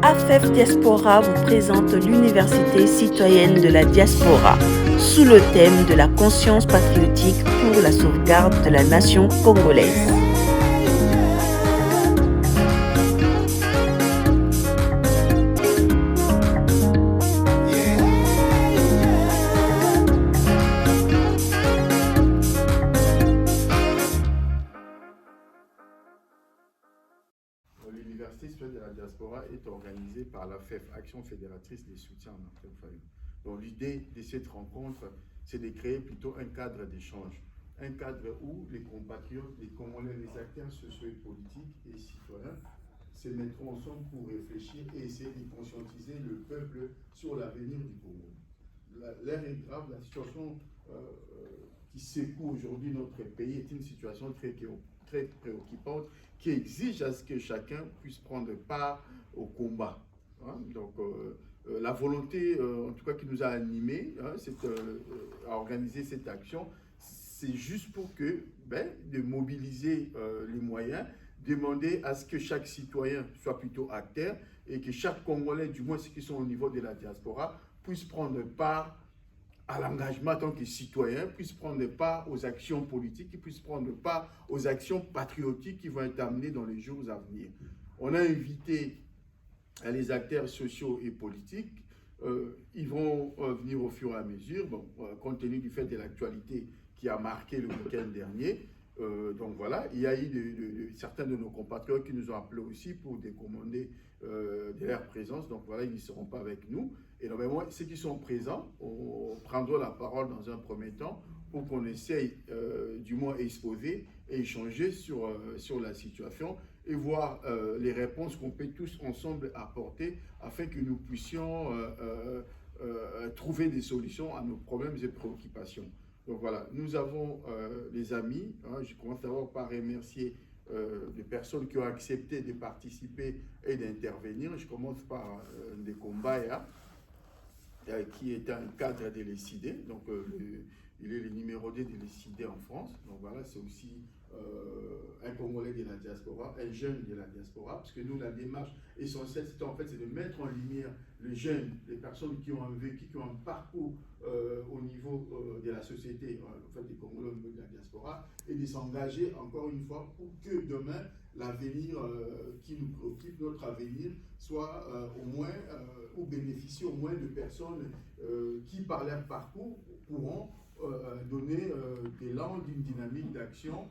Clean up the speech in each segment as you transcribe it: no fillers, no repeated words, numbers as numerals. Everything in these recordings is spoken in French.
AFEF Diaspora vous présente l'Université citoyenne de la diaspora sous le thème de la conscience patriotique pour la sauvegarde de la nation congolaise. L'Université citoyenne de la diaspora est organisée par l'AFEF, Action fédératrice des soutiens en Afrique famille. Donc l'idée de cette rencontre, c'est de créer plutôt un cadre d'échange. Un cadre où les compatriotes, les Congolais, les acteurs sociaux et politiques et citoyens se mettront ensemble pour réfléchir et essayer de conscientiser le peuple sur l'avenir du Congo. L'heure est grave, la situation qui secoue aujourd'hui notre pays est une situation très préoccupante qui exige à ce que chacun puisse prendre part au combat. Hein? Donc, la volonté, en tout cas, qui nous a animés à organiser cette action, c'est juste pour de mobiliser les moyens, demander à ce que chaque citoyen soit plutôt acteur et que chaque Congolais, du moins ceux qui sont au niveau de la diaspora, puisse prendre part à l'engagement en tant que citoyen, puisse prendre part aux actions politiques, qui puisse prendre part aux actions patriotiques qui vont être amenées dans les jours à venir. On a invité les acteurs sociaux et politiques. Ils vont venir au fur et à mesure, compte tenu du fait de l'actualité qui a marqué le week-end dernier. Donc voilà, il y a eu certains de nos compatriotes qui nous ont appelés aussi pour décommander de leur présence. Donc voilà, ils ne seront pas avec nous. Et normalement, ceux qui sont présents prendront la parole dans un premier temps pour qu'on essaye du moins exposer et échanger sur la situation et voir les réponses qu'on peut tous ensemble apporter afin que nous puissions trouver des solutions à nos problèmes et préoccupations. Donc voilà, nous avons les amis, je commence d'abord par remercier les personnes qui ont accepté de participer et d'intervenir. Je commence par Ndekombaya, qui est un cadre de l'ECID, donc il est le numéro 2 de l'ECID en France. Donc voilà, c'est aussi un Congolais de la diaspora, un jeune de la diaspora, parce que nous, la démarche essentielle, c'est de mettre en lumière les jeunes, les personnes qui ont un vécu, qui ont un parcours au niveau de la société, en fait, des Congolais au niveau de la diaspora, et de s'engager encore une fois pour que demain, l'avenir qui nous préoccupe, notre avenir, soit au moins, ou bénéficie au moins de personnes qui, par leur parcours, pourront donner l'élan d'une dynamique d'action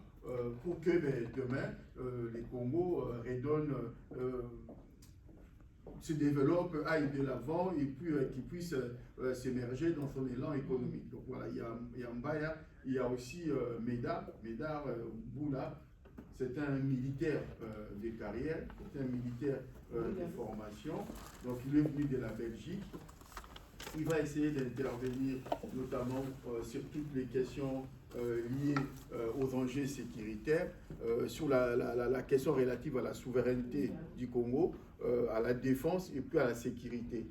pour que demain, les Congos redonnent, se développent, aillent de l'avant et puis qu'ils puissent s'émerger dans son élan économique. Donc voilà, il y a Mbaya, il y a aussi Médard Boula. C'est un militaire de carrière, c'est un militaire de formation. Donc il est venu de la Belgique. Il va essayer d'intervenir notamment sur toutes les questions liées aux enjeux sécuritaires, sur la question relative à la souveraineté du Congo, à la défense et puis à la sécurité.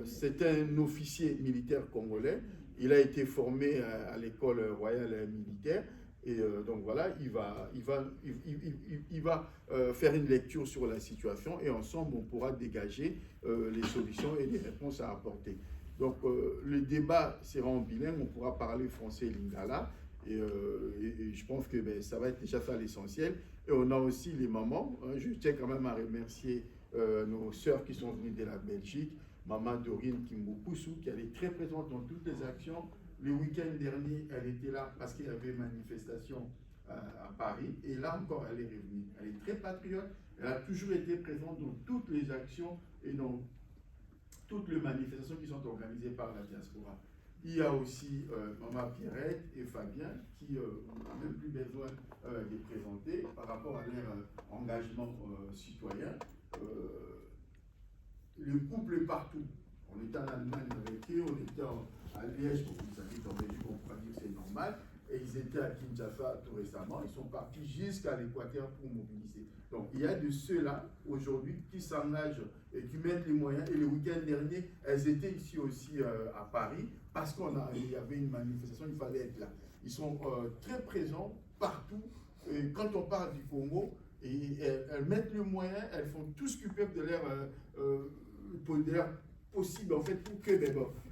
C'est un officier militaire congolais. Il a été formé à l'école royale militaire. Et donc voilà, il va faire une lecture sur la situation et ensemble on pourra dégager les solutions et les réponses à apporter. Donc le débat sera en bilingue, on pourra parler français et lingala et je pense que ça va être déjà ça l'essentiel. Et on a aussi les mamans, hein, je tiens quand même à remercier nos sœurs qui sont venues de la Belgique, maman Dorine Kimbukusu qui elle est très présente dans toutes les actions. Le week-end dernier, elle était là parce qu'il y avait une manifestation à Paris. Et là encore, elle est revenue. Elle est très patriote. Elle a toujours été présente dans toutes les actions et dans toutes les manifestations qui sont organisées par la diaspora. Il y a aussi Maman Pierrette et Fabien qui n'ont même plus besoin de présenter par rapport à leur engagement citoyen. Le couple partout. On était en Allemagne avec eux, on était à Liège, comme vous savez, en Belgique, on pourra dire que c'est normal. Et ils étaient à Kinshasa tout récemment, ils sont partis jusqu'à l'Équateur pour mobiliser. Donc il y a de ceux-là, aujourd'hui, qui s'engagent et qui mettent les moyens. Et le week-end dernier, elles étaient ici aussi à Paris, parce qu'il y avait une manifestation, il fallait être là. Ils sont très présents partout. Et quand on parle du Congo, Et elles mettent le moyen, elles font tout ce qu'ils peuvent de leur possible en fait pour que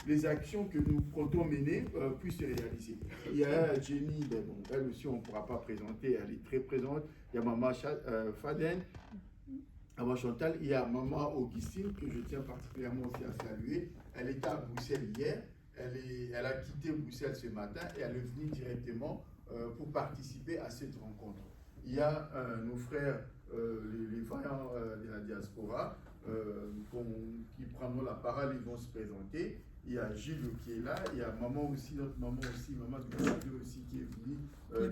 les actions que nous comptons mener puissent se réaliser. Il y a Jenny, elle aussi on ne pourra pas présenter, elle est très présente. Il y a Maman Faden, Maman Chantal, il y a Maman Augustine que je tiens particulièrement aussi à saluer. Elle était à Bruxelles hier, elle a quitté Bruxelles ce matin et elle est venue directement pour participer à cette rencontre. Il y a nos frères, les vaillants de la diaspora, qui prendront la parole, ils vont se présenter. Il y a Gilles qui est là, il y a Maman aussi, notre Maman aussi, Maman de aussi qui est venue,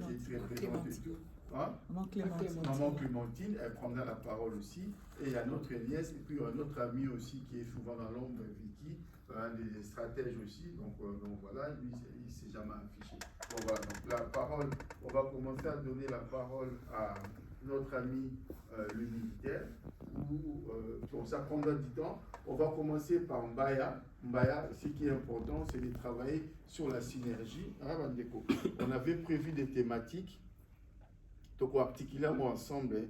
qui est très présente et tout. Hein? Maman Clémentine, elle prendra la parole aussi. Et il y a notre nièce, et puis notre ami aussi qui est souvent dans l'ombre, Vicky, un des stratèges aussi. Donc voilà, lui, il ne s'est jamais affiché. Bon, voilà, donc la parole, on va commencer à donner la parole à notre ami le militaire. Ça prendra du temps. On va commencer par Mbaya. Mbaya, ce qui est important, c'est de travailler sur la synergie. On avait prévu des thématiques. Donc, particulièrement ensemble,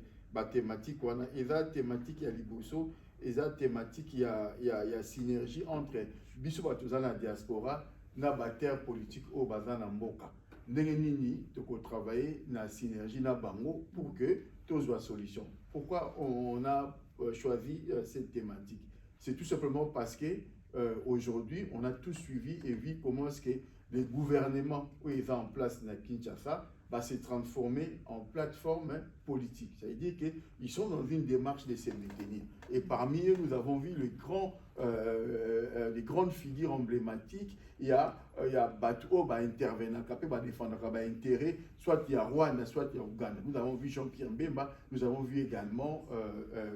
thématique, il y a thématique, il y a Liboso, il y a thématique, il y a synergie entre Biso Batouza la diaspora, na terre politique au Bazan Mboka. Nous avons travaillé na synergie na bango pour que tout soit solution. Pourquoi on a choisi cette thématique? C'est tout simplement parce que aujourd'hui, on a tous suivi et vu comment est-ce que les gouvernements où ils sont en place na Kinshasa s'est transformé en plateforme politique. Ça veut dire qu'ils sont dans une démarche de se maintenir. Et parmi eux, nous avons vu les grandes figures emblématiques. Il y a Batou, intervenant, défendre intérêt, soit il y a Rwanda, soit il y a Ouganda. Nous avons vu Jean-Pierre Mbemba, nous avons vu également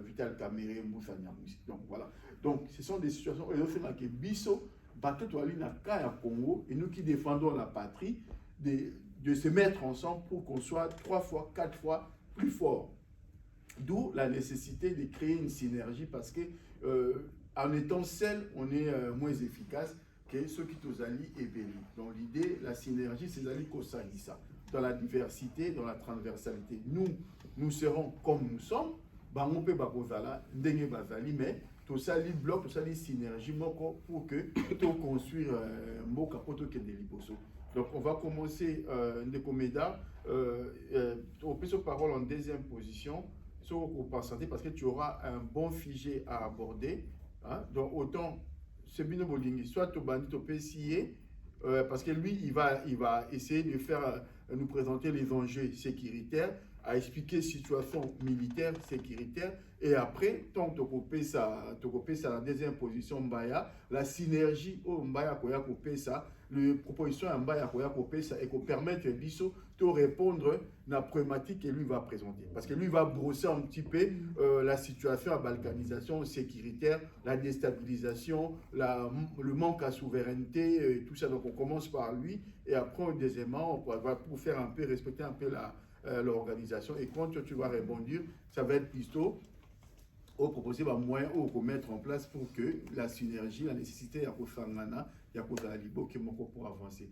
Vital Kamerhe Moussa Nyamwisi. Donc voilà. Donc ce sont des situations, et au fait, que Bisso, Batou Toali na Kaya Congo, et nous qui défendons la patrie, de se mettre ensemble pour qu'on soit 3 fois, 4 fois plus fort. D'où la nécessité de créer une synergie parce que en étant seul, on est moins efficace que ceux qui nous allient et bénis. Donc l'idée, la synergie, c'est d'aller ça dans la diversité, dans la transversalité. Nous serons comme nous sommes, on peut pas mais tout ça, les blocs, tout ça, les synergies pour que tout construire Mboka pour tout que des liboso. Donc, on va commencer Ndekomeda. On peut se parole en deuxième position sur santé parce que tu auras un bon sujet à aborder. Hein? Donc, autant, c'est bien Bolingi, soit tu bandit au PCA, parce que lui, il va essayer de faire, nous présenter les enjeux sécuritaires, à expliquer la situation militaire, sécuritaire, et après, tant que tu coupes ça en deuxième position, Mbaya, la synergie au Mbaya Koya coupé ça, les propositions à Mbaya Koya coupé ça, et qu'on permette à Bisso de répondre à la problématique que lui va présenter. Parce que lui va brosser un petit peu la situation à balkanisation sécuritaire, la déstabilisation, le manque à souveraineté, et tout ça. Donc on commence par lui, et après, deuxièmement, on va pour faire un peu, respecter un peu l'organisation. Et quand tu vas rebondir, ça va être plutôt au proposer un moyen ou mettre en place pour que la synergie, la nécessité, il y a pour avancer.